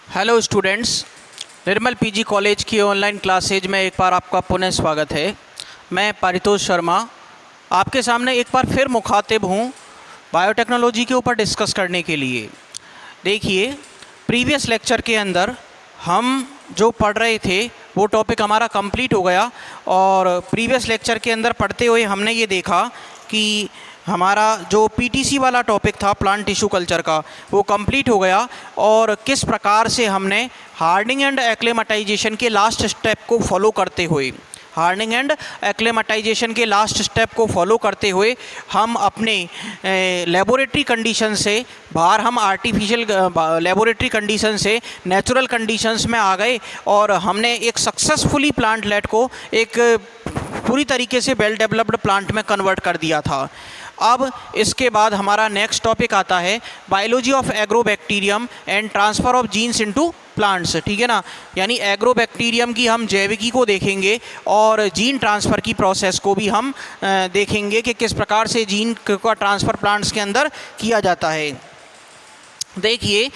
Hello students, निर्मल PG college की online classes में एक बार आपका पुनः स्वागत है। मैं पारितोष शर्मा आपके सामने एक बार फिर मुखातिब हूँ बायोटेक्नोलॉजी के ऊपर डिस्कस करने के लिए। देखिए, प्रीवियस लेक्चर के अंदर हम जो पढ़ रहे थे वो टॉपिक हमारा कंप्लीट हो गया और प्रीवियस लेक्चर के अंदर पढ़ते हुए हमने ये देखा कि हमारा जो पीटीसी वाला टॉपिक था प्लांट टिश्यू कल्चर का वो कंप्लीट हो गया और किस प्रकार से हमने हार्डनिंग एंड एक्लेमेटाइजेशन के लास्ट स्टेप को फॉलो करते हुए हम अपने लेबोरेटरी कंडीशन से बाहर हम आर्टिफिशियल लेबोरेटरी कंडीशन से नेचुरल कंडीशंस में आ गए और हमने एक सक्सेसफुली प्लांट लेट को एक पूरी तरीके से वेल डेवलप्ड प्लांट में कन्वर्ट कर दिया था। अब इसके बाद हमारा नेक्स्ट टॉपिक आता है biology of agrobacterium and transfer of genes into plants. ठीक है ना, यानी एग्रोबैक्टीरियम की हम जैविकी को देखेंगे और जीन ट्रांसफ़र की प्रोसेस को भी हम देखेंगे कि किस प्रकार से जीन का ट्रांसफ़र प्लांट्स के अंदर किया जाता है। देखिए,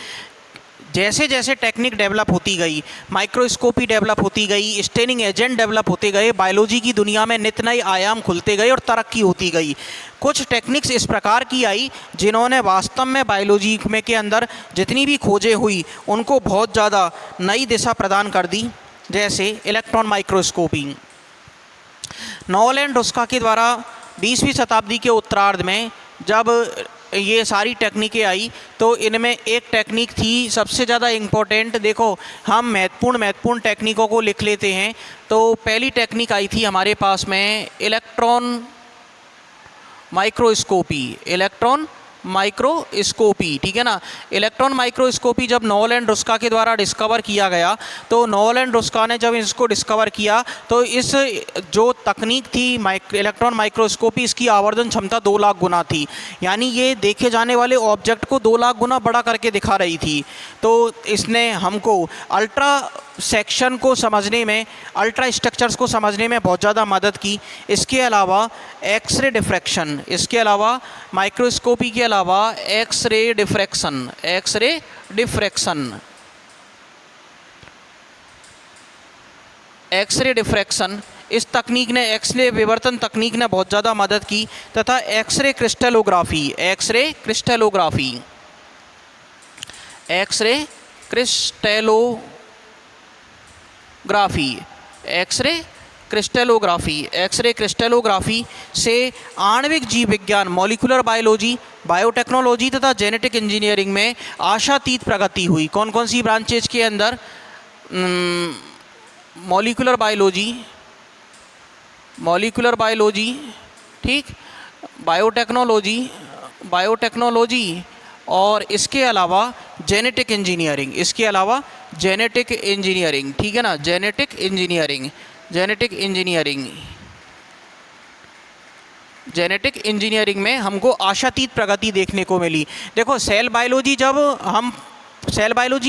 जैसे जैसे टेक्निक डेवलप होती गई, माइक्रोस्कोपी डेवलप होती गई, स्टेनिंग एजेंट डेवलप होते गए, बायोलॉजी की दुनिया में नित नए आयाम खुलते गए और तरक्की होती गई। कुछ टेक्निक्स इस प्रकार की आई जिन्होंने वास्तव में बायोलॉजी में के अंदर जितनी भी खोजें हुई उनको बहुत ज़्यादा नई दिशा प्रदान कर दी। जैसे इलेक्ट्रॉन माइक्रोस्कोपी, नोएल एंड रुस्का के द्वारा 20वीं शताब्दी के उत्तरार्ध में जब ये सारी टेक्निकें आई तो इनमें एक टेक्निक थी सबसे ज़्यादा इम्पोर्टेंट। देखो, हम महत्वपूर्ण टेक्निकों को लिख लेते हैं। तो पहली टेक्निक आई थी हमारे पास में इलेक्ट्रॉन माइक्रोस्कोपी। ठीक है ना, इलेक्ट्रॉन माइक्रोस्कोपी जब नोएल एंड रुस्का के द्वारा डिस्कवर किया गया तो नोएल एंड रुस्का ने जब इसको डिस्कवर किया तो इस जो तकनीक थी इलेक्ट्रॉन माइक्रोस्कोपी, इसकी आवर्धन क्षमता 2 लाख गुना थी। यानी ये देखे जाने वाले ऑब्जेक्ट को 2 लाख गुना बड़ा करके दिखा रही थी। तो इसने हमको अल्ट्रा सेक्शन को समझने में, अल्ट्रा स्ट्रक्चर्स को समझने में बहुत ज़्यादा मदद की। इसके अलावा एक्सरे डिफ्रैक्शन, इसके अलावा माइक्रोस्कोपी के अलावा एक्सरे डिफ्रैक्शन इस तकनीक ने, एक्सरे विवर्तन तकनीक ने बहुत ज़्यादा मदद की। तथा एक्सरे क्रिस्टलोग्राफी से आणविक जीव विज्ञान, मॉलिक्यूलर बायोलॉजी, बायोटेक्नोलॉजी तथा जेनेटिक इंजीनियरिंग में आशातीत प्रगति हुई। कौन कौन सी ब्रांचेज के अंदर? मॉलिक्यूलर बायोलॉजी, ठीक, बायोटेक्नोलॉजी और इसके अलावा जेनेटिक इंजीनियरिंग, ठीक है ना, जेनेटिक इंजीनियरिंग में हमको आशातीत प्रगति देखने को मिली। देखो, सेल बायोलॉजी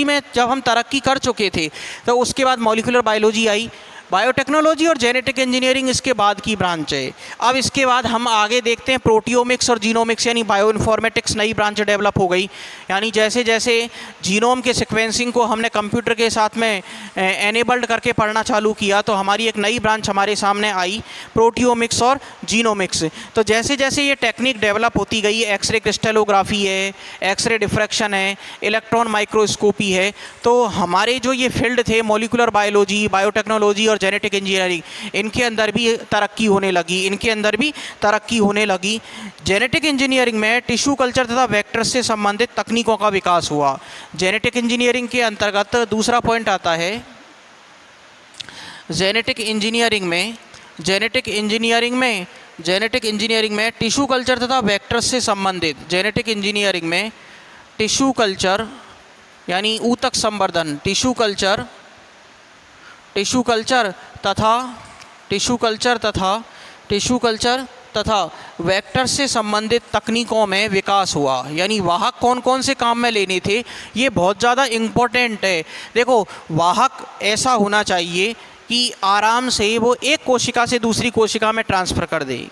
में जब हम तरक्की कर चुके थे तो उसके बाद मॉलिक्यूलर बायोलॉजी आई, बायोटेक्नोलॉजी और जेनेटिक इंजीनियरिंग इसके बाद की ब्रांच है। अब इसके बाद हम आगे देखते हैं प्रोटियोमिक्स और जीनोमिक्स, यानी बायो इन्फॉर्मेटिक्स नई ब्रांच डेवलप हो गई। यानी जैसे जैसे जीनोम के सीक्वेंसिंग को हमने कंप्यूटर के साथ में एनेबल्ड करके पढ़ना चालू किया तो हमारी एक नई ब्रांच हमारे सामने आई, प्रोटियोमिक्स और जीनोमिक्स। तो जैसे जैसे ये टेक्निक डेवलप होती गई, एक्सरे क्रिस्टलोग्राफी है, एक्सरे डिफ्रैक्शन है, इलेक्ट्रॉन माइक्रोस्कोपी है, तो हमारे जो ये फील्ड थे मॉलिक्यूलर बायोलॉजी, बायोटेक्नोलॉजी और जेनेटिक इंजीनियरिंग, इनके अंदर भी तरक्की होने लगी। जेनेटिक इंजीनियरिंग में टिश्यू कल्चर तथा वेक्टर से संबंधित तकनीकों का विकास हुआ। जेनेटिक इंजीनियरिंग के अंतर्गत दूसरा पॉइंट आता है, जेनेटिक इंजीनियरिंग में टिश्यू कल्चर तथा वेक्टर से संबंधित, जेनेटिक इंजीनियरिंग में टिश्यू कल्चर यानी ऊतक संवर्धन, टिश्यू कल्चर तथा वेक्टर से संबंधित तकनीकों में विकास हुआ। यानी वाहक कौन कौन से काम में लेने थे, ये बहुत ज़्यादा इम्पोर्टेंट है। देखो, वाहक ऐसा होना चाहिए कि आराम से वो एक कोशिका से दूसरी कोशिका में ट्रांसफ़र कर दे।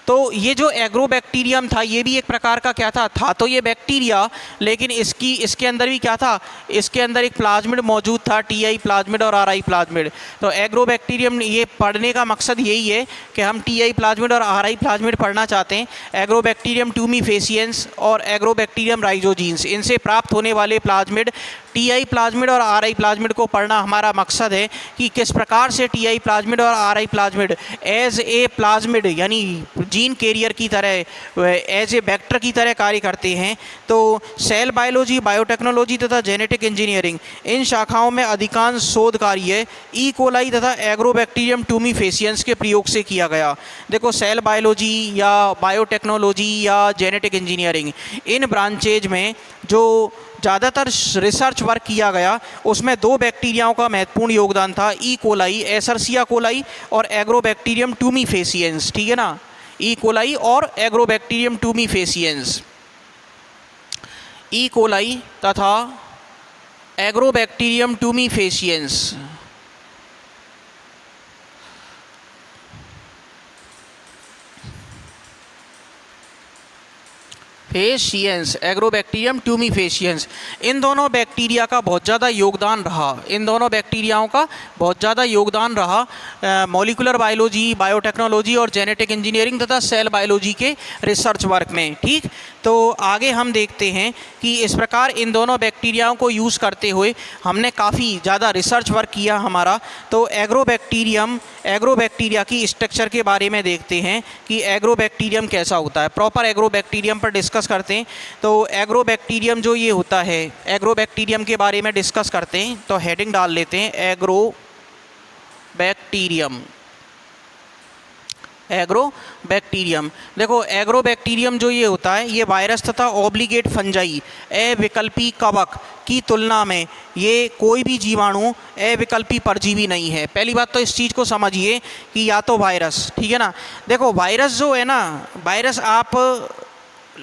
तो ये जो एग्रोबैक्टीरियम था ये भी एक प्रकार का क्या था तो ये बैक्टीरिया, लेकिन इसके अंदर भी क्या था, इसके अंदर एक प्लाज्मिड मौजूद था, टीआई प्लाज्मिड और आरआई प्लाज्मिड। तो एग्रोबैक्टीरियम ये पढ़ने का मकसद यही है कि हम टीआई प्लाज्मिड और आरआई प्लाज्मिड पढ़ना चाहते हैं। एग्रोबैक्टीरियम ट्यूमीफेसिएंस और एग्रोबैक्टीरियम राइजोजीन्स, इनसे प्राप्त होने वाले प्लाज्मिड, टीआई प्लाज्मिड और आरआई प्लाज्मिड को पढ़ना हमारा मकसद है कि किस प्रकार से टीआई प्लाज्मिड और Ri plasmid as a plasmid यानी जीन कैरियर की तरह, एज ए वेक्टर की तरह कार्य करते हैं। तो सेल बायोलॉजी, बायोटेक्नोलॉजी तथा जेनेटिक इंजीनियरिंग, इन शाखाओं में अधिकांश शोध कार्य ई कोलाई तथा एग्रोबैक्टीरियम ट्यूमीफेसिएंस के प्रयोग से किया गया। देखो सेल बायोलॉजी या बायोटेक्नोलॉजी या जेनेटिक इंजीनियरिंग, इन ब्रांचेज में जो ज़्यादातर रिसर्च वर्क किया गया उसमें दो बैक्टीरियाओं का महत्वपूर्ण योगदान था, ई कोलाई, एसर्सिया कोलाई और एग्रोबैक्टीरियम ट्यूमीफेसिएंस, ठीक है ना, ई कोलाई और एग्रोबैक्टीरियम ट्यूमीफेसिएंस, ई कोलाई तथा एग्रोबैक्टीरियम ट्यूमीफेसिएंस। फेसियंस, एग्रोबैक्टीरियम ट्यूमीफेसियंस, इन दोनों बैक्टीरिया का बहुत ज़्यादा योगदान रहा, इन दोनों बैक्टीरियाओं का बहुत ज़्यादा योगदान रहा मॉलिक्यूलर बायोलॉजी, बायोटेक्नोलॉजी और जेनेटिक इंजीनियरिंग तथा सेल बायोलॉजी के रिसर्च वर्क में। ठीक, तो आगे हम देखते हैं कि इस प्रकार इन दोनों बैक्टीरियाओं को यूज़ करते हुए हमने काफ़ी ज़्यादा रिसर्च वर्क किया हमारा। तो एग्रोबैक्टीरिया की स्ट्रक्चर के बारे में देखते हैं कि एग्रोबैक्टीरियम कैसा होता है, प्रॉपर एग्रोबैक्टीरियम पर डिस्कस करते हैं। तो एग्रोबैक्टीरियम जो ये होता है, एग्रोबैक्टीरियम के बारे में डिस्कस करते हैं। तो हेडिंग डाल लेते हैं एग्रोबैक्टीरियम। एग्रोबैक्टीरियम, देखो एग्रोबैक्टीरियम जो ये होता है ये वायरस तथा ऑब्लिगेट फंजाई, अविकल्पी कवक की तुलना में ये कोई भी जीवाणु अविकल्पी परजीवी नहीं है। पहली बात तो इस चीज़ को समझिए कि या तो वायरस, ठीक है ना, देखो वायरस जो है ना, वायरस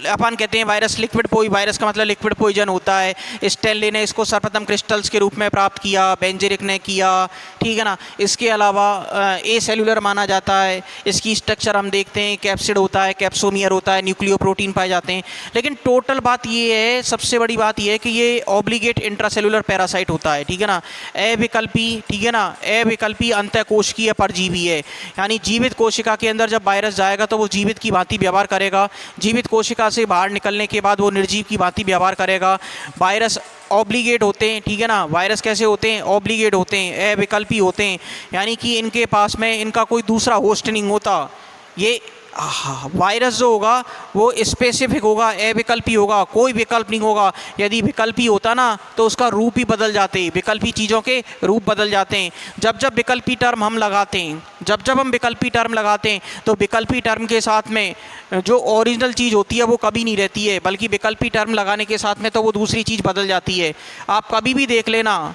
अपन कहते हैं वायरस लिक्विड वायरस का मतलब लिक्विड पॉइजन होता है। स्टेनली ने इसको सर्वप्रथम क्रिस्टल्स के रूप में प्राप्त किया, बेंजेरिक ने किया, ठीक है ना। इसके अलावा ए सेलुलर माना जाता है। इसकी स्ट्रक्चर हम देखते हैं, कैप्सिड होता है, कैप्सोमियर होता है, न्यूक्लियोप्रोटीन पाए जाते हैं। लेकिन टोटल बात ये है, सबसे बड़ी बात ये है कि ये ऑब्लिगेट इंट्रासेलुलर पैरासाइट होता है, ठीक है ना, अविकल्पी, ठीक है ना, अविकल्पी अंतःकोशिकीय परजीवी है। यानी जीवित कोशिका के अंदर जब वायरस जाएगा तो वो जीवित की भांति व्यवहार करेगा, जीवित कोशिका से बाहर निकलने के बाद वो निर्जीव की भांति व्यवहार करेगा। वायरस ऑब्लिगेट होते हैं, ठीक है ना, वायरस कैसे होते हैं, ऑब्लिगेट होते हैं, अविकल्पी होते हैं, यानी कि इनके पास में इनका कोई दूसरा होस्ट नहीं होता। ये वायरस जो होगा वो स्पेसिफिक होगा, अविकल्पी होगा, कोई विकल्प नहीं होगा। यदि विकल्पी होता ना तो उसका रूप ही बदल जाते, विकल्पी चीज़ों के रूप बदल जाते हैं। जब विकल्पी टर्म हम लगाते हैं, जब हम विकल्पी टर्म लगाते हैं तो विकल्पी टर्म के साथ में जो ओरिजिनल चीज़ होती है वो कभी नहीं रहती है, बल्कि विकल्पी टर्म लगाने के साथ में तो वो दूसरी चीज़ बदल जाती है। आप कभी भी देख लेना,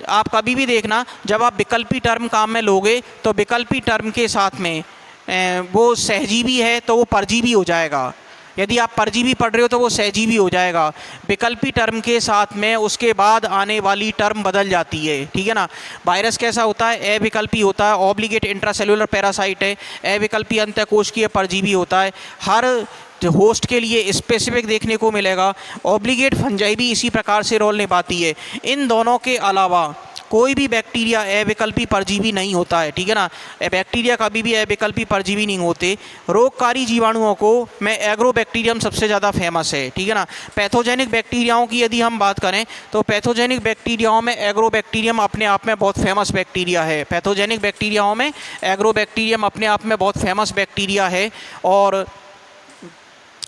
आप कभी भी देखना, जब आप विकल्पी टर्म काम में लोगे तो विकल्पी टर्म के साथ में वो सहजीवी है तो वो परजीवी हो जाएगा। यदि आप परजीवी पढ़ रहे हो तो वो सहजीवी हो जाएगा। विकल्पी टर्म के साथ में उसके बाद आने वाली टर्म बदल जाती है, ठीक है ना। वायरस कैसा होता है, अविकल्पी होता है, ऑब्लिगेट इंट्रासेलुलर पैरासाइट है, अविकल्पी अंतःकोशिकीय परजीवी होता है। हर होस्ट के लिए स्पेसिफिक देखने को मिलेगा। ऑब्लिगेट फंजाई भी इसी प्रकार से रोल निभाती है। इन दोनों के अलावा कोई भी बैक्टीरिया अविकल्पी परजीवी नहीं होता है, ठीक है ना। बैक्टीरिया कभी भी अविकल्पी परजीवी नहीं होते। रोगकारी जीवाणुओं को में एग्रोबैक्टीरियम सबसे ज़्यादा फेमस है, ठीक है ना। पैथोजेनिक बैक्टीरियाओं की यदि हम बात करें तो पैथोजेनिक बैक्टीरियाओं में एग्रोबैक्टीरियम अपने आप में बहुत फेमस बैक्टीरिया है। पैथोजेनिक बैक्टीरियाओं में एग्रोबैक्टीरियम अपने आप में बहुत फेमस बैक्टीरिया है। और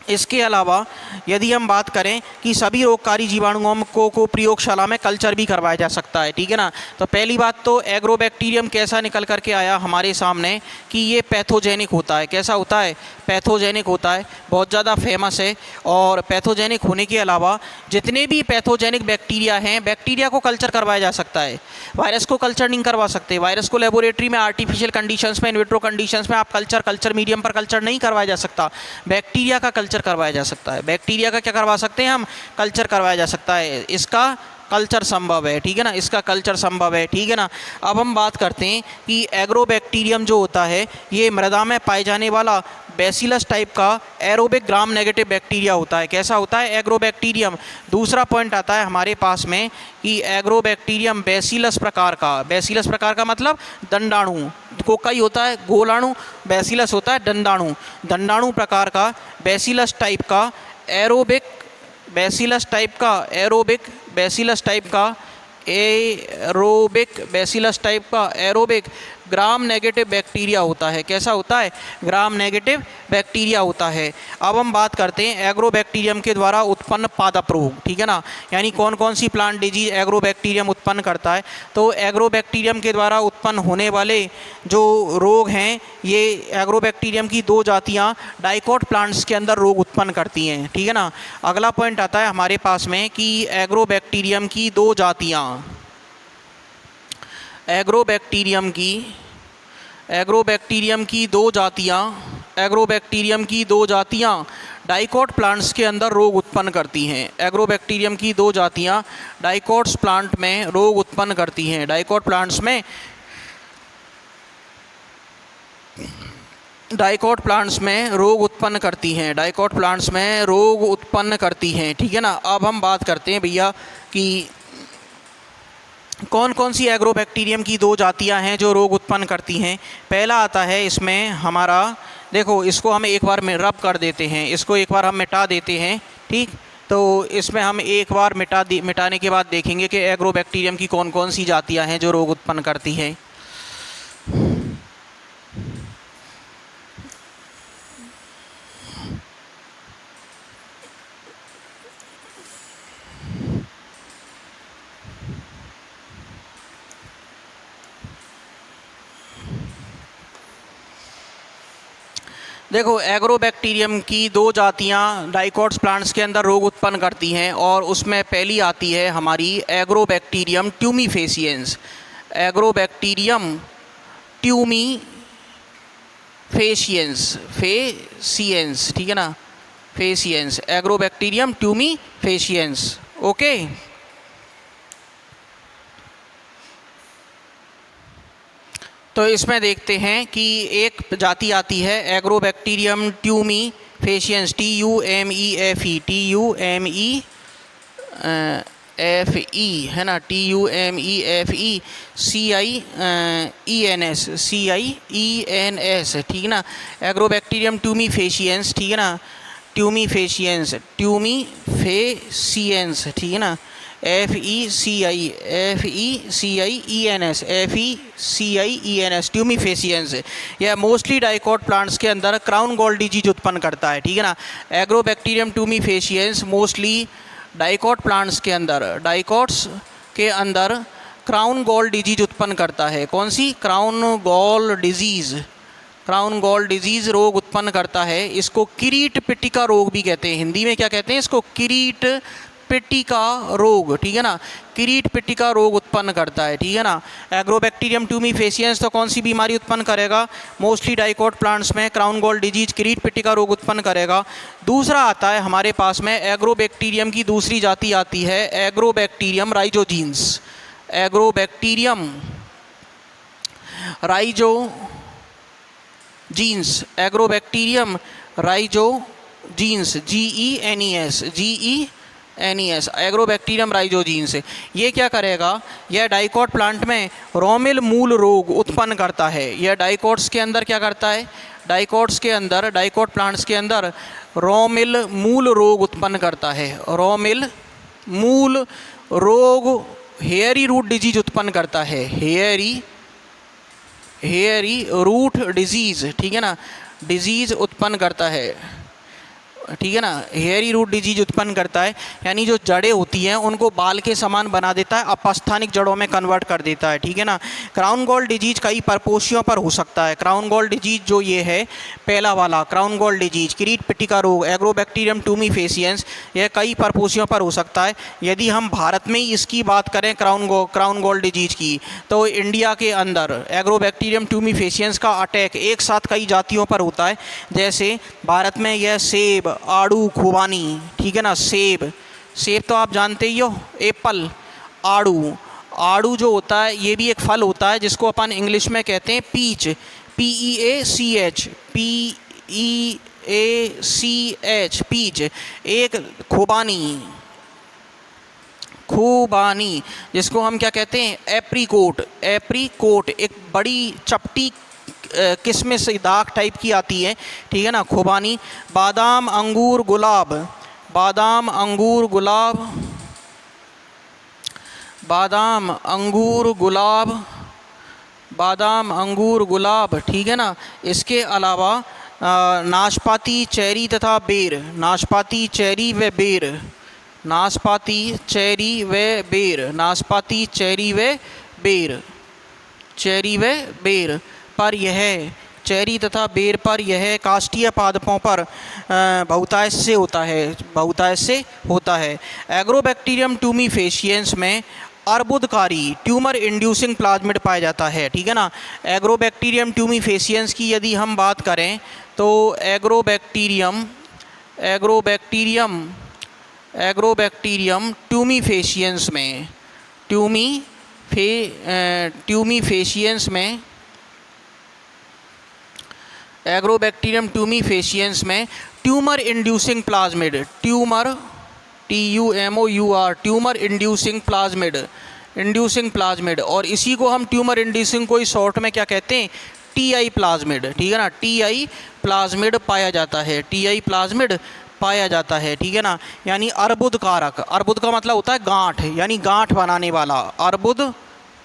इसके अलावा यदि हम बात करें कि सभी रोगकारी जीवाणुओं को प्रयोगशाला में कल्चर भी करवाया जा सकता है, ठीक है ना। तो पहली बात तो एग्रोबैक्टीरियम कैसा निकल करके आया हमारे सामने कि ये पैथोजेनिक होता है। कैसा होता है, पैथोजेनिक होता है, बहुत ज़्यादा फेमस है। और पैथोजेनिक होने के अलावा जितने भी पैथोजेनिक बैक्टीरिया हैं, बैक्टीरिया को कल्चर करवाया जा सकता है, वायरस को कल्चर नहीं करवा सकते। वायरस को लेबोरेटरी में आर्टिफिशियल कंडीशंस में, इनविट्रो कंडीशंस में आप कल्चर मीडियम पर कल्चर नहीं करवाया जा सकता। बैक्टीरिया का कल्चर करवाया जा सकता है। बैक्टीरिया का क्या करवा सकते हैं हम, कल्चर करवाया जा सकता है। इसका कल्चर संभव है, ठीक है ना, इसका कल्चर संभव है, ठीक है ना। अब हम बात करते हैं कि एग्रोबैक्टीरियम जो होता है ये मृदा में पाए जाने वाला बैसिलस टाइप का एरोबिक ग्राम नेगेटिव बैक्टीरिया होता है। कैसा होता है एग्रोबैक्टीरियम। दूसरा पॉइंट आता है हमारे पास में कि एग्रोबैक्टीरियम बैसिलस प्रकार का, बैसिलस प्रकार का मतलब दंडाणु, कोकाई होता है गोलाणु, बैसिलस होता है दंडाणु, दंडाणु प्रकार का बैसिलस टाइप का एरोबिक, बैसिलस टाइप का एरोबिक, बैसिलस टाइप का एरोबिक, बैसिलस टाइप का एरोबिक ग्राम नेगेटिव बैक्टीरिया होता है। कैसा होता है ग्राम नेगेटिव बैक्टीरिया होता है। अब हम बात करते हैं एग्रोबैक्टीरियम के द्वारा उत्पन्न पादप रोग, ठीक है ना, यानी कौन कौन सी प्लांट डिजीज एग्रोबैक्टीरियम उत्पन्न करता है। तो एग्रोबैक्टीरियम के द्वारा उत्पन्न होने वाले जो रोग हैं ये एग्रोबैक्टीरियम की दो जातियाँ डाइकोट प्लांट्स के अंदर रोग उत्पन्न करती हैं, ठीक है ना। अगला पॉइंट आता है हमारे पास में कि एग्रोबैक्टीरियम की दो जातियाँ, एग्रोबैक्टीरियम की दो जातियाँ, एग्रोबैक्टीरियम की दो जातियाँ डाइकोट प्लांट्स के अंदर रोग उत्पन्न करती हैं। एग्रोबैक्टीरियम की दो जातियाँ डाइकोट्स प्लांट में रोग उत्पन्न करती हैं। डाइकोट प्लांट्स में, डाइकोट प्लांट्स में रोग उत्पन्न करती हैं, डाइकोट प्लांट्स में रोग उत्पन्न करती हैं, ठीक है ना। अब हम बात करते हैं भैया कि कौन कौन सी एग्रोबैक्टीरियम की दो जातियां हैं जो रोग उत्पन्न करती हैं। पहला आता है इसमें हमारा, देखो इसको हम एक बार में रब कर देते हैं, इसको एक बार हम मिटा देते हैं, ठीक। तो इसमें हम एक बार मिटाने के बाद देखेंगे कि एग्रोबैक्टीरियम की कौन कौन सी जातियां हैं जो रोग उत्पन्न करती हैं। देखो एग्रोबैक्टीरियम की दो जातियां डाइकोट्स प्लांट्स के अंदर रोग उत्पन्न करती हैं और उसमें पहली आती है हमारी एग्रोबैक्टीरियम ट्यूमीफेसिएंस, एग्रोबैक्टीरियम ट्यूमीफेसिएंस, फेसिएंस, ठीक है ना, फेसिएंस, एग्रोबैक्टीरियम ट्यूमीफेसिएंस, ओके। तो इसमें देखते हैं कि एक जाति आती है एग्रोबैक्टीरियम ट्यूमीफेसिएंस, TUMEFE है ना, TUMEFE ठीक है ना, एग्रोबैक्टीरियम ट्यूमीफेसिएंस, ठीक है ना, ट्यूमीफेसिएंस, ठीक है ना, FECIENS, ट्यूमीफेसिएंस। यह मोस्टली डाइकोट प्लांट्स के अंदर क्राउन गॉल डिजीज उत्पन्न करता है, ठीक है ना। एग्रोबैक्टीरियम ट्यूमीफेसिएंस मोस्टली डाइकोट प्लांट्स के अंदर, डाइकोट्स के अंदर क्राउन गॉल डिजीज उत्पन्न करता है। कौन सी? Crown gall disease, crown gall disease रोग उत्पन्न करता है। इसको किरीट पिटिका रोग भी कहते हैं, हिंदी में क्या कहते हैं इसको? किरीट पिटिका रोग, ठीक है ना, किरीट पिटिका रोग उत्पन्न करता है, ठीक है ना। एग्रोबैक्टीरियम ट्यूमीफेसिएंस तो कौन सी बीमारी उत्पन्न करेगा? मोस्टली डाइकोट प्लांट्स में क्राउन गॉल डिजीज किरीट पिटिका रोग उत्पन्न करेगा। दूसरा आता है हमारे पास में एग्रोबैक्टीरियम की दूसरी जाति आती है agrobacterium rhizogenes, agrobacterium rhizogenes, agrobacterium rhizogenes, GENES, agrobacterium rhizogenes. ये क्या करेगा? यह डाइकोट प्लांट में रोमिल मूल रोग उत्पन्न करता है। यह डाइकोट्स के अंदर क्या करता है? डाइकोट्स के अंदर, डाइकोट प्लांट्स के अंदर रोमिल मूल रोग उत्पन्न करता है। रोमिल मूल रोग हेयरी रूट डिजीज उत्पन्न करता है, हेयरी रूट डिजीज़, ठीक है ना, डिजीज़ उत्पन्न करता है, ठीक है ना, हेयरी रूट डिजीज उत्पन्न करता है। यानी जो जड़ें होती हैं उनको बाल के समान बना देता है, अपस्थानिक जड़ों में कन्वर्ट कर देता है, ठीक है ना। क्राउन गॉल डिजीज कई परपोषियों पर हो सकता है। क्राउन गॉल डिजीज जो ये है पहला वाला क्राउन गॉल डिजीज, किरीट पिटिका रोग, एग्रोबैक्टीरियम ट्यूमीफेसिएंस, यह कई परपोषियों पर हो सकता है। यदि हम भारत में ही इसकी बात करें क्राउन गॉल डिजीज की, तो इंडिया के अंदर एग्रोबैक्टीरियम ट्यूमीफेसिएंस का अटैक एक साथ कई जातियों पर होता है। जैसे भारत में यह सेब, आड़ू, खुबानी, ठीक है ना, सेब तो आप जानते ही हो, एप्पल, आड़ू, आड़ू जो होता है ये भी एक फल होता है जिसको अपन इंग्लिश में कहते हैं पीच, PEACH, PEACH, पीच। एक खुबानी, खूबानी जिसको हम क्या कहते हैं, एप्रीकोट, एप्रीकोट एक बड़ी चपटी किस्मिस दाग टाइप की आती है, ठीक है ना, खुबानी। बादाम, अंगूर, गुलाब, बादाम, अंगूर, गुलाब, बादाम, अंगूर, गुलाब, बादाम, अंगूर, गुलाब, ठीक है ना। इसके अलावा नाशपाती, चेरी तथा बेर, नाशपाती, चेरी व बेर, नाशपाती, चेरी व बेर, नाशपाती, चेरी व बेर, चेरी व बेर पर यह, चेरी तथा बेर पर यह काष्ठीय पादपों पर बहुतायत से होता है, बहुतायत से होता है। एग्रोबैक्टीरियम ट्यूमीफेशियंस में अर्बुदकारी ट्यूमर इंड्यूसिंग प्लाज्मिड पाया जाता है, ठीक है ना। एग्रोबैक्टीरियम ट्यूमीफेशियंस की यदि हम बात करें तो एग्रोबैक्टीरियम ट्यूमीफेशियंस में, ट्यूमीफेशियंस में, एग्रोबैक्टीरियम ट्यूमीफेशियंस में tumour inducing plasmid, tumour, TUMOUR, tumour inducing plasmid, inducing plasmid, और इसी को हम ट्यूमर इंड्यूसिंग को ही शॉर्ट में क्या कहते हैं, TI प्लाज्मिड, ठीक है ना, TI प्लाज्मिड पाया जाता है, TI प्लाज्मिड पाया जाता है, ठीक है ना। यानी अर्बुद कारक, अर्बुद का मतलब होता है गांठ, यानी गांठ बनाने वाला, अर्बुद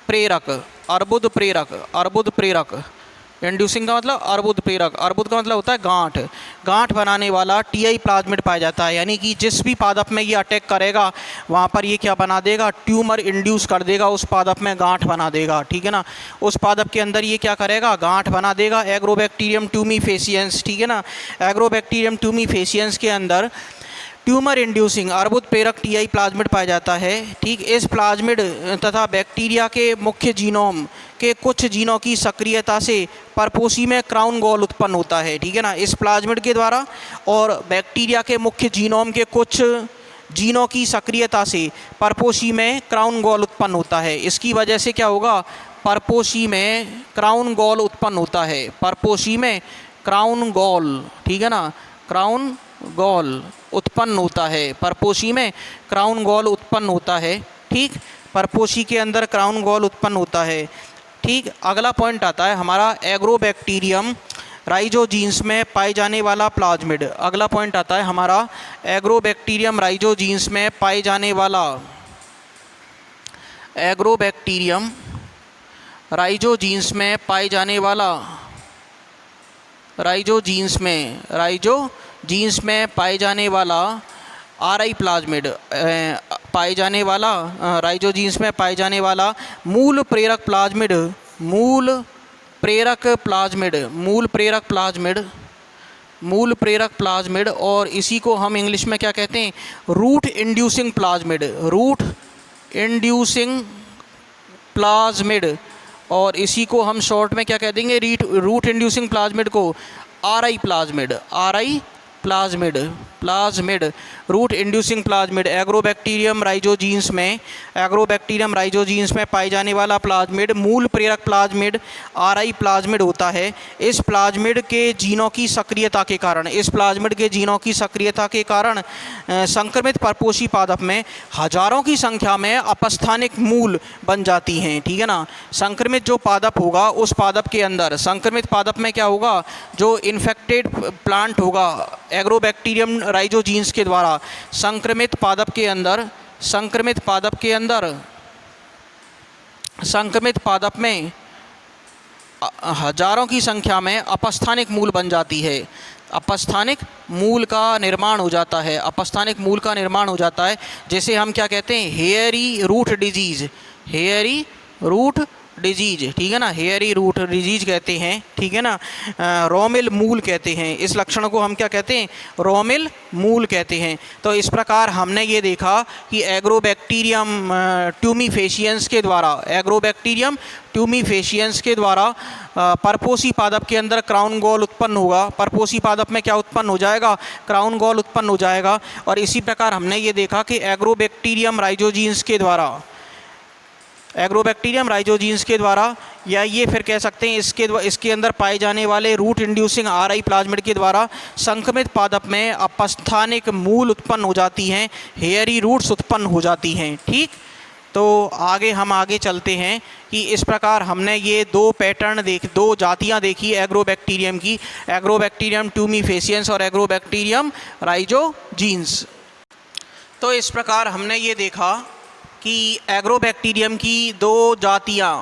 प्रेरक, अर्बुद प्रेरक, अर्बुद प्रेरक, इंड्यूसिंग का मतलब अर्बुद प्रेरक, अर्बुद का मतलब होता है गांठ, गांठ बनाने वाला TI प्लाज्मिड पाया जाता है। यानी कि जिस भी पादप में ये अटैक करेगा वहाँ पर ये क्या बना देगा, ट्यूमर इंड्यूस कर देगा, उस पादप में गांठ बना देगा, ठीक है ना, उस पादप के अंदर ये क्या करेगा, गांठ बना देगा। एग्रोबैक्टीरियम ट्यूमीफेशियंस, ठीक है ना, एग्रोबैक्टीरियम ट्यूमीफेशियंस के अंदर ट्यूमर इंड्यूसिंग अर्बुद प्रेरक TI प्लाज्मिड पाया जाता है, ठीक। इस प्लाज्मिड तथा बैक्टीरिया के मुख्य जीनोम के कुछ जीनों की सक्रियता से परपोषी में क्राउन गॉल उत्पन्न होता है, ठीक है ना, इस प्लाज्मिड के द्वारा, और बैक्टीरिया के मुख्य जीनोम के कुछ जीनों की सक्रियता से परपोषी में क्राउन गॉल उत्पन्न होता है। इसकी वजह से क्या होगा, परपोषी में क्राउन गॉल उत्पन्न होता है, परपोषी में क्राउन गॉल, ठीक है ना, क्राउन गॉल उत्पन्न होता है, परपोषी में क्राउन गॉल उत्पन्न होता है, ठीक, परपोषी के अंदर क्राउन गॉल उत्पन्न होता है, ठीक। अगला पॉइंट आता है हमारा एग्रोबैक्टीरियम राइजोजीन्स में पाए जाने वाला प्लाज्मिड। अगला पॉइंट आता है हमारा एग्रोबैक्टीरियम राइजोजीन्स में पाए जाने वाला, एग्रोबैक्टीरियम राइजोजीन्स में पाए जाने वाला, राइजोजीन्स में पाए जाने वाला RI प्लाज्मिड, पाए जाने वाला राइजोजीन्स में पाए जाने वाला मूल प्रेरक प्लाज्मिड, मूल प्रेरक प्लाज्मिड, मूल प्रेरक प्लाज्मिड, मूल प्रेरक प्लाज्मिड, और इसी को हम इंग्लिश में क्या कहते हैं, root inducing plasmid, root inducing plasmid, और इसी को हम शॉर्ट में क्या कह देंगे, रूट इंड्यूसिंग प्लाज्मिड को RI plasmid, RI plasmid, plasmid, root inducing plasmid. Agrobacterium rhizogenes में, एग्रोबैक्टीरियम राइजोजीन्स में पाए जाने वाला प्लाज्मिड मूल प्रेरक प्लाज्मिड RI प्लाज्मिड होता है। इस प्लाज्मिड के जीनों की सक्रियता के कारण, इस प्लाज्मिड के जीनों की सक्रियता के कारण संक्रमित परपोषी पादप में हजारों की संख्या में अपस्थानिक मूल बन जाती हैं, ठीक है ना। संक्रमित जो पादप होगा उस पादप के अंदर, संक्रमित पादप में क्या होगा, जो इन्फेक्टेड प्लांट होगा एग्रोबैक्टीरियम राइजोजीन्स के द्वारा, संक्रमित पादप के अंदर, संक्रमित पादप के अंदर, संक्रमित पादप में हजारों की संख्या में अपस्थानिक मूल बन जाती है, अपस्थानिक मूल का निर्माण हो जाता है, अपस्थानिक मूल का निर्माण हो जाता है, जैसे हम क्या कहते हैं, hairy root disease, hairy root disease, ठीक है ना, हेयरी रूट डिजीज कहते हैं, ठीक है ना, रोमिल मूल कहते हैं, इस लक्षण को हम क्या कहते हैं, रोमिल मूल कहते हैं। तो इस प्रकार हमने ये देखा कि एग्रोबैक्टीरियम ट्यूमीफेशियंस के द्वारा, एग्रोबैक्टीरियम ट्यूमीफेशियंस के द्वारा परपोषी पादप के अंदर क्राउन गॉल उत्पन्न होगा, परपोषी पादप में क्या उत्पन्न हो जाएगा, क्राउन गॉल उत्पन्न हो जाएगा। और इसी प्रकार हमने ये देखा कि एग्रोबैक्टीरियम राइजोजीन्स के द्वारा, एग्रोबैक्टीरियम राइजोजीन्स के द्वारा, या ये फिर कह सकते हैं इसके अंदर पाए जाने वाले रूट इंड्यूसिंग आरआई प्लाज्मिड के द्वारा संक्रमित पादप में अपस्थानिक मूल उत्पन्न हो जाती हैं, हेयरी रूट्स उत्पन्न हो जाती हैं। ठीक, तो हम आगे चलते हैं कि इस प्रकार हमने ये दो जातियां देखी एग्रोबैक्टीरियम की, एग्रोबैक्टीरियम ट्यूमीफेसियंस और एग्रोबैक्टीरियम राइजोजीन्स। तो इस प्रकार हमने ये देखा कि एग्रोबैक्टीरियम की दो जातियां,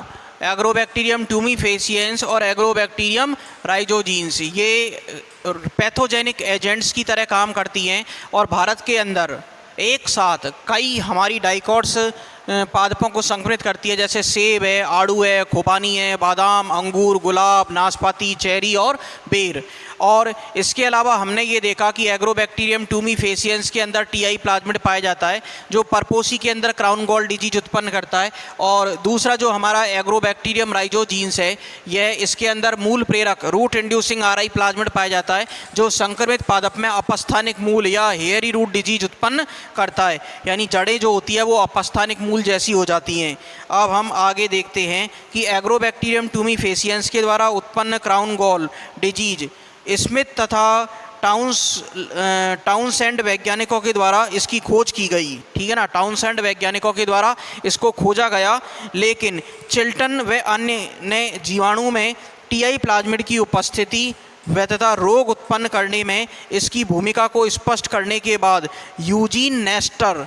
एग्रोबैक्टीरियम ट्यूमीफेसियंस और एग्रोबैक्टीरियम राइजोजीन्स, ये पैथोजेनिक एजेंट्स की तरह काम करती हैं और भारत के अंदर एक साथ कई हमारी डाइकोट्स पादपों को संक्रमित करती है, जैसे सेब है, आड़ू है, खोपानी है, बादाम, अंगूर, गुलाब, नाशपाती, चेरी और बेर। और इसके अलावा हमने ये देखा कि एग्रोबैक्टीरियम ट्यूमीफेसियंस के अंदर टीआई प्लाज्मिड पाया जाता है जो परपोसी के अंदर क्राउन गॉल डिजीज उत्पन्न करता है। और दूसरा जो हमारा एग्रोबैक्टीरियम राइजोजीन्स है, यह इसके अंदर मूल प्रेरक रूट इंड्यूसिंग आरआई प्लाज्मिड पाया जाता है जो संक्रमित पादप में अपस्थानिक मूल या हेयरी रूट डिजीज उत्पन्न करता है, यानी जड़ें जो होती है वो अपस्थानिक मूल जैसी हो जाती हैं। अब हम आगे देखते हैं कि एग्रोबैक्टीरियम ट्यूमीफेसियंस के द्वारा उत्पन्न क्राउन गॉल डिजीज स्मिथ तथा टाउनसेंड वैज्ञानिकों के द्वारा इसकी खोज की गई। ठीक है ना, टाउनसेंड वैज्ञानिकों के द्वारा इसको खोजा गया, लेकिन चिल्टन व अन्य ने जीवाणु में टीआई प्लाज्मिड की उपस्थिति व तथा रोग उत्पन्न करने में इसकी भूमिका को स्पष्ट करने के बाद यूजीन नेस्टर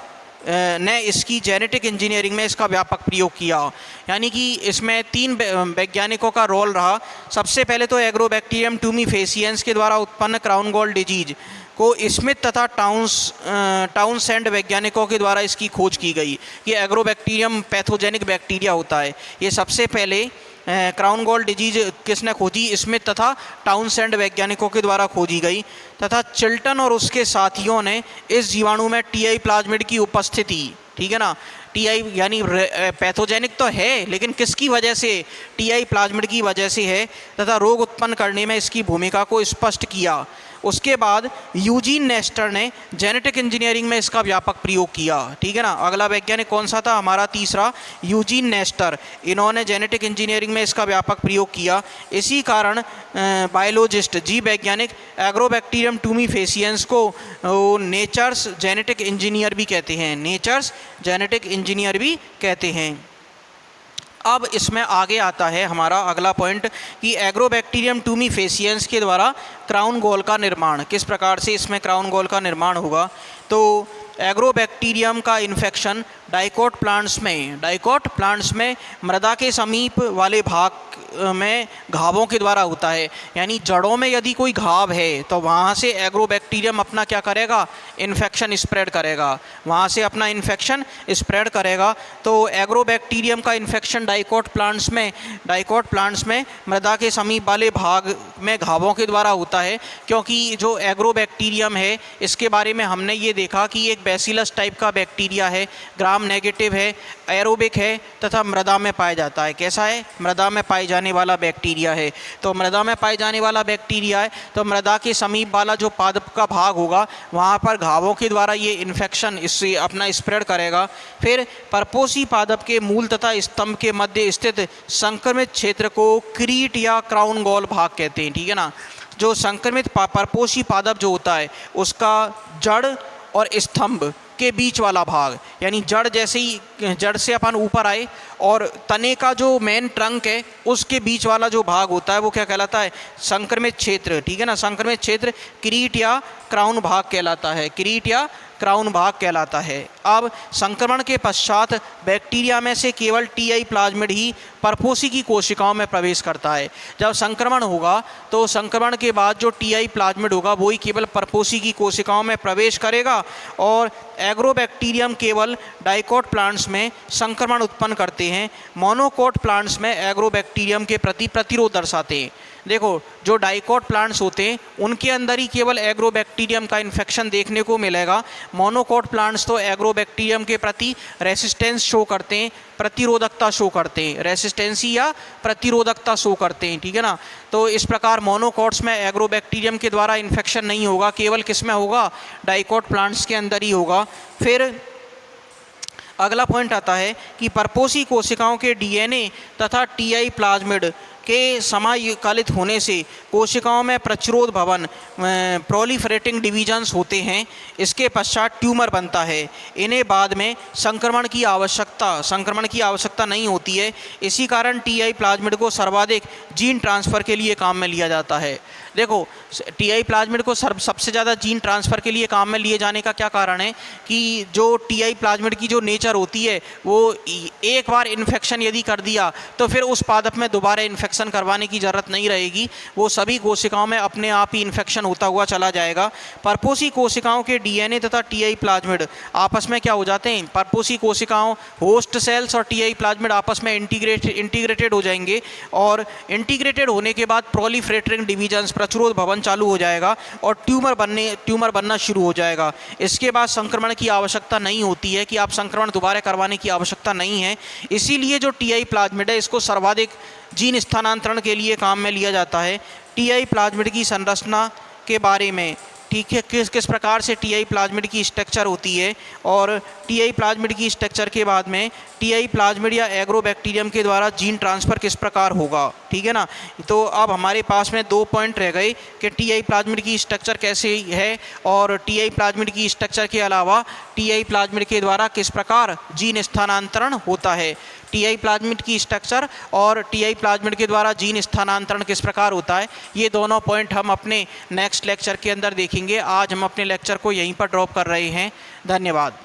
ने इसकी जेनेटिक इंजीनियरिंग में इसका व्यापक प्रयोग किया। यानी कि इसमें 3 वैज्ञानिकों का रोल रहा। सबसे पहले तो एग्रोबैक्टीरियम ट्यूमीफेसियंस के द्वारा उत्पन्न क्राउन गॉल डिजीज को स्मिथ तथा टाउनसेंड वैज्ञानिकों के द्वारा इसकी खोज की गई कि एग्रोबैक्टीरियम पैथोजेनिक बैक्टीरिया होता है। ये सबसे पहले क्राउन गॉल डिजीज किसने खोजी? स्मिथ तथा टाउनसेंड वैज्ञानिकों के द्वारा खोजी गई, तथा चिल्टन और उसके साथियों ने इस जीवाणु में टीआई प्लाज्मिड की उपस्थिति, ठीक है ना, टीआई यानी पैथोजेनिक तो है लेकिन किसकी वजह से? टीआई प्लाज्मिड की वजह से है, तथा रोग उत्पन्न करने में इसकी भूमिका को स्पष्ट किया। उसके बाद यूजीन नेस्टर ने जेनेटिक इंजीनियरिंग में इसका व्यापक प्रयोग किया। ठीक है ना, अगला वैज्ञानिक कौन सा था? हमारा तीसरा यूजीन नेस्टर। इन्होंने जेनेटिक इंजीनियरिंग में इसका व्यापक प्रयोग किया। इसी कारण बायोलॉजिस्ट जीव वैज्ञानिक एग्रोबैक्टीरियम ट्यूमीफेसियंस को नेचर्स जेनेटिक इंजीनियर भी कहते हैं, नेचर्स जेनेटिक इंजीनियर भी कहते हैं। अब इसमें आगे आता है हमारा अगला पॉइंट कि एग्रोबैक्टीरियम ट्यूमीफेसियंस के द्वारा क्राउन गॉल का निर्माण, किस प्रकार से इसमें क्राउन गॉल का निर्माण होगा। तो एग्रोबैक्टीरियम का इन्फेक्शन डाइकोट प्लांट्स में मृदा के समीप वाले भाग में घावों के द्वारा होता है। यानी जड़ों में यदि कोई घाव है तो वहाँ से एग्रोबैक्टीरियम अपना क्या करेगा? इन्फेक्शन स्प्रेड करेगा, वहाँ से अपना इन्फेक्शन स्प्रेड करेगा। तो एग्रोबैक्टीरियम का इन्फेक्शन डाइकोट प्लांट्स में मृदा के समीप वाले भाग में घावों के द्वारा होता है, क्योंकि जो एग्रोबैक्टीरियम है इसके बारे में हमने ये देखा कि एक बैसिलस टाइप का बैक्टीरिया है, ग्राम नेगेटिव है, एरोबिक है तथा मृदा में पाया जाता है। कैसा है? मृदा में पाए जाने वाला बैक्टीरिया है। तो मृदा में पाए जाने वाला बैक्टीरिया है तो मृदा के समीप वाला जो पादप का भाग होगा वहाँ पर घावों के द्वारा ये इन्फेक्शन इससे अपना स्प्रेड करेगा। फिर परपोसी पादप के मूल तथा स्तंभ के मध्य स्थित संक्रमित क्षेत्र को क्रीट या क्राउन गॉल भाग कहते हैं। ठीक है ना, जो संक्रमित परपोसी पादप जो होता है उसका जड़ और स्तंभ के बीच वाला भाग, यानी जड़ से अपन ऊपर आए और तने का जो मेन ट्रंक है उसके बीच वाला जो भाग होता है वो क्या कहलाता है? संक्रमित क्षेत्र। ठीक है ना, संक्रमित क्षेत्र क्रीट या क्राउन भाग कहलाता है, क्रीट या क्राउन भाग कहलाता है। अब संक्रमण के पश्चात बैक्टीरिया में से केवल टीआई प्लाज्मिड ही परपोसी की कोशिकाओं में प्रवेश करता है। जब संक्रमण होगा तो संक्रमण के बाद जो टीआई प्लाज्मिड होगा वही केवल परपोसी की कोशिकाओं में प्रवेश करेगा, और एग्रोबैक्टीरियम केवल डाइकोट प्लांट्स में संक्रमण उत्पन्न करते हैं। मोनोकोट प्लांट्स में एग्रोबैक्टीरियम के प्रति प्रतिरोध दर्शाते हैं। देखो, जो डाइकोट प्लांट्स होते हैं उनके अंदर ही केवल एग्रोबैक्टीरियम का इन्फेक्शन देखने को मिलेगा। मोनोकोट प्लांट्स तो एग्रोबैक्टीरियम के प्रति रेसिस्टेंस शो करते हैं, प्रतिरोधकता शो करते हैं, रेसिस्टेंसी या प्रतिरोधकता शो करते हैं। ठीक है ना, तो इस प्रकार मोनोकोट्स में एग्रोबैक्टीरियम के द्वारा इन्फेक्शन नहीं होगा, केवल किस में होगा? डाइकोट प्लांट्स के अंदर ही होगा। फिर अगला पॉइंट आता है कि परपोषी कोशिकाओं के डीएनए तथा टीआई प्लाज्मिड के समाकालित होने से कोशिकाओं में प्रतिरोध भवन प्रोलिफरेटिंग डिवीजन्स होते हैं। इसके पश्चात ट्यूमर बनता है। इन्हें बाद में संक्रमण की आवश्यकता नहीं होती है। इसी कारण टीआई प्लाज्मिड को सर्वाधिक जीन ट्रांसफ़र के लिए काम में लिया जाता है। देखो, टीआई प्लाज्मिड को सबसे ज़्यादा जीन ट्रांसफ़र के लिए काम में लिए जाने का क्या कारण है कि जो टीआई प्लाज्मिड की जो नेचर होती है वो एक बार इन्फेक्शन यदि कर दिया तो फिर उस पादप में दोबारा इन्फेक्शन करवाने की ज़रूरत नहीं रहेगी। वो सभी कोशिकाओं में अपने आप ही इन्फेक्शन होता हुआ चला जाएगा। परपोषी कोशिकाओं के डीएनए तथा टीआई प्लाज्मिड आपस में क्या हो जाते हैं, परपोषी कोशिकाओं होस्ट सेल्स और टीआई प्लाज्मिड आपस में इंटीग्रेटेड हो जाएंगे और इंटीग्रेटेड होने के बाद प्रोलिफरेटिंग डिवीजन्स प्रतिरोध भवन चालू हो जाएगा और ट्यूमर बनना शुरू हो जाएगा। इसके बाद संक्रमण की आवश्यकता नहीं होती है कि आप संक्रमण दोबारा करवाने की आवश्यकता नहीं है। इसीलिए जो टीआई प्लाज्मिड है इसको सर्वाधिक जीन स्थानांतरण के लिए काम में लिया जाता है। टीआई प्लाज्मिड की संरचना के बारे में, ठीक है, किस प्रकार से टीआई प्लाज्मिड की स्ट्रक्चर होती है और टीआई प्लाज्मिड की स्ट्रक्चर के बाद में टीआई प्लाज्मिड या एग्रोबैक्टीरियम के द्वारा जीन ट्रांसफ़र किस प्रकार होगा, ठीक है ना। तो अब हमारे पास में 2 पॉइंट रह गए कि टीआई प्लाज्मिड की स्ट्रक्चर कैसे है और टीआई प्लाज्मिड की स्ट्रक्चर के अलावा टीआई प्लाज्मिड के द्वारा किस प्रकार जीन स्थानांतरण होता है। टीआई प्लाज्मिड की स्ट्रक्चर और टीआई प्लाज्मिड के द्वारा जीन स्थानांतरण किस प्रकार होता है, ये दोनों पॉइंट हम अपने नेक्स्ट लेक्चर के अंदर देखेंगे। आज हम अपने लेक्चर को यहीं पर ड्रॉप कर रहे हैं। धन्यवाद।